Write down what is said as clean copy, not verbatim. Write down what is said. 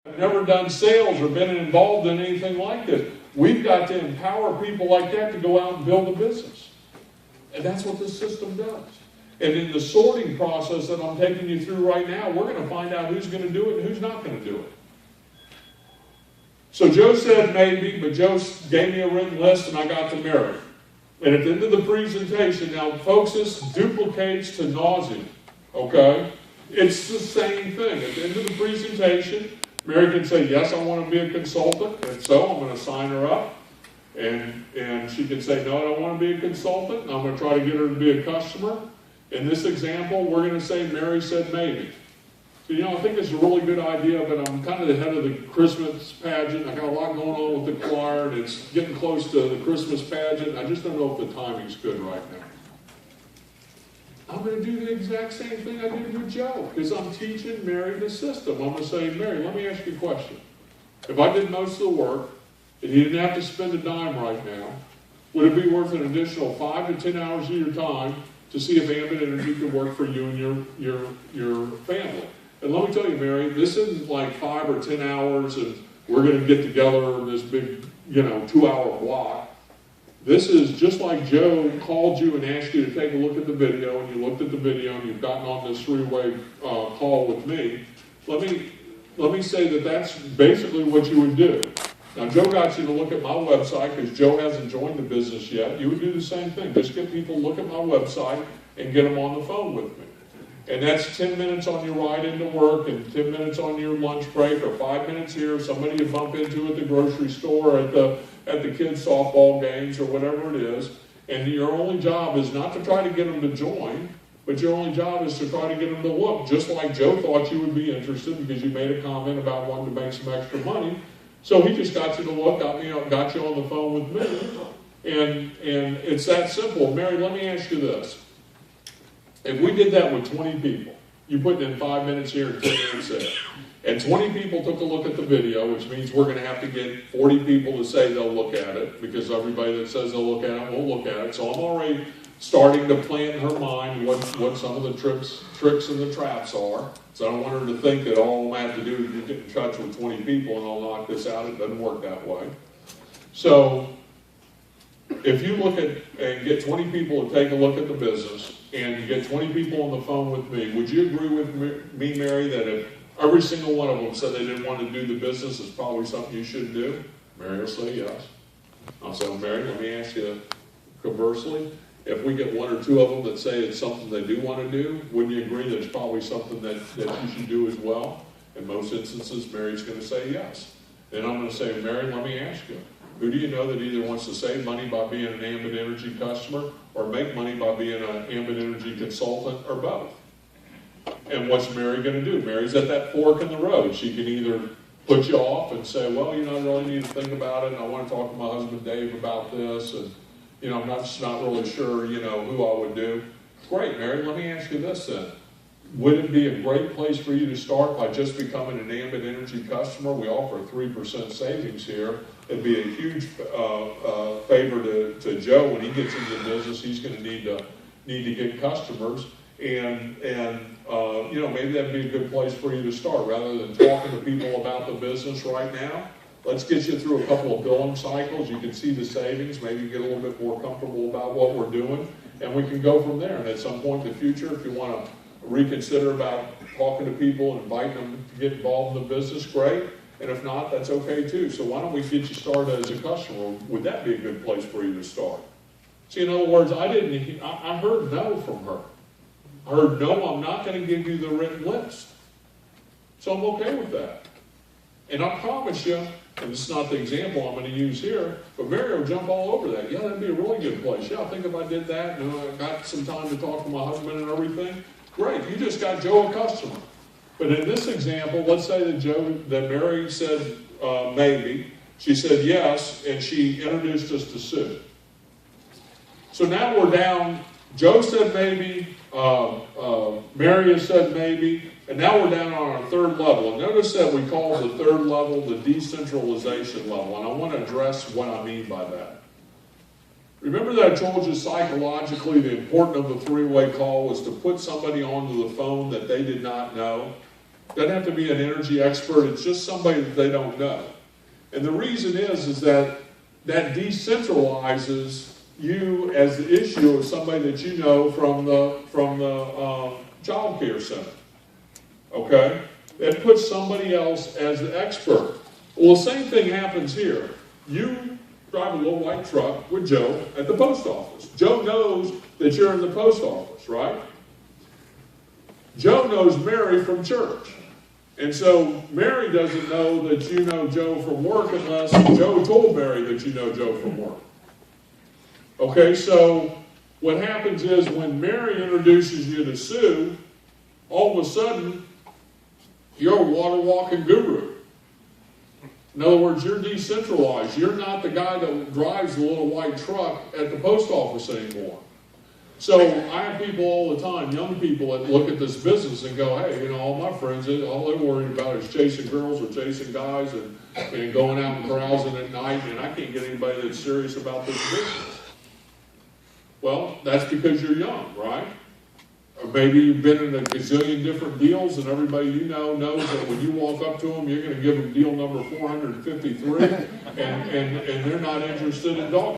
I've never done sales or been involved in anything like this. We've got to empower people like that to go out and build a business. And that's what this system does. And in the sorting process that I'm taking you through right now, we're going to find out who's going to do it and who's not going to do it. So Joe said maybe, but Joe gave me a written list and I got to Mary. And at the end of the presentation, now folks, this duplicates to nauseam, okay? It's the same thing. At the end of the presentation, Mary can say, yes, I want to be a consultant, and so I'm going to sign her up. And she can say, no, I don't want to be a consultant, and I'm going to try to get her to be a customer. In this example, we're going to say Mary said maybe. So, I think it's a really good idea, but I'm kind of the head of the Christmas pageant. I got a lot going on with the choir, and it's getting close to the Christmas pageant. I just don't know if the timing's good right now. I'm going to do the exact same thing I did with Joe, because I'm teaching Mary the system. I'm going to say, Mary, let me ask you a question. If I did most of the work, and you didn't have to spend a dime right now, would it be worth an additional 5 to 10 hours of your time to see if Ambit Energy can work for you and your family? And let me tell you, Mary, this isn't like 5 or 10 hours and we're going to get together in this big, 2-hour block. This is just like Joe called you and asked you to take a look at the video, and you looked at the video and you've gotten on this 3-way call with me. Let me say that that's basically what you would do. Now, Joe got you to look at my website because Joe hasn't joined the business yet. You would do the same thing. Just get people to look at my website and get them on the phone with me. And that's 10 minutes on your ride into work and 10 minutes on your lunch break, or 5 minutes here, somebody you bump into at the grocery store, at the kids' softball games, or whatever it is. And your only job is not to try to get them to join, but your only job is to try to get them to look, just like Joe thought you would be interested because you made a comment about wanting to make some extra money. So he just got you to look, got you on the phone with me. And it's that simple. Mary, let me ask you this. If we did that with 20 people, you put in 5 minutes here and 10 minutes there, and 20 people took a look at the video, which means we're going to have to get 40 people to say they'll look at it, because everybody that says they'll look at it won't look at it. So I'm already starting to plant in her mind what some of the tricks and the traps are. So I don't want her to think that all I have to do is get in touch with 20 people and I'll knock this out. It doesn't work that way. So if you look at and get 20 people to take a look at the business, and you get 20 people on the phone with me, would you agree with me, Mary, that if every single one of them said they didn't want to do the business, it's probably something you should do? Mary will say yes. I'll say, well, Mary, let me ask you conversely. If we get 1 or 2 of them that say it's something they do want to do, wouldn't you agree that it's probably something that you should do as well? In most instances, Mary's going to say yes. Then I'm going to say, Mary, let me ask you. Who do you know that either wants to save money by being an Ambit Energy customer or make money by being an Ambit Energy consultant, or both? And what's Mary going to do? Mary's at that fork in the road. She can either put you off and say, well, I really need to think about it, and I want to talk to my husband Dave about this, and I'm just not really sure, who I would do. Great, Mary, let me ask you this then. Would it be a great place for you to start by just becoming an Ambit Energy customer? We offer 3% savings here. It'd be a huge favor to Joe when he gets into the business. He's going to need to get customers, and maybe that'd be a good place for you to start rather than talking to people about the business right now. Let's get you through a couple of billing cycles. You can see the savings. Maybe you get a little bit more comfortable about what we're doing, and we can go from there. And at some point in the future, if you want to reconsider about talking to people and inviting them to get involved in the business, great. And if not, that's okay too. So why don't we get you started as a customer? Would that be a good place for you to start? See, in other words, I heard no from her. I heard, no, I'm not going to give you the written list. So I'm okay with that. And I promise you, and this is not the example I'm going to use here, but Mary will jump all over that. Yeah, that'd be a really good place. Yeah, I think if I did that, I got some time to talk to my husband and everything, great, you just got Joe a customer. But in this example, let's say that Mary said maybe, she said yes, and she introduced us to Sue. So now we're down, Joe said maybe, Mary has said maybe, and now we're down on our 3rd level. And notice that we call the 3rd level the decentralization level, and I want to address what I mean by that. Remember that I told you psychologically the importance of the 3-way call was to put somebody onto the phone that they did not know? Doesn't have to be an energy expert. It's just somebody that they don't know. And the reason is that decentralizes you as the issue of somebody that you know from the child care center. Okay? It puts somebody else as the expert. Well, the same thing happens here. You drive a little white truck with Joe at the post office. Joe knows that you're in the post office, right? Joe knows Mary from church. And so Mary doesn't know that you know Joe from work unless Joe told Mary that you know Joe from work. Okay, so what happens is when Mary introduces you to Sue, all of a sudden, you're a water walking guru. In other words, you're decentralized. You're not the guy that drives the little white truck at the post office anymore. So I have people all the time, young people, that look at this business and go, hey, you know, all my friends, all they're worried about is chasing girls or chasing guys and going out and carousing at night, and I can't get anybody that's serious about this business. Well, that's because you're young, right? Or maybe you've been in a gazillion different deals, and everybody you know knows that when you walk up to them, you're going to give them deal number 453, and they're not interested in dog.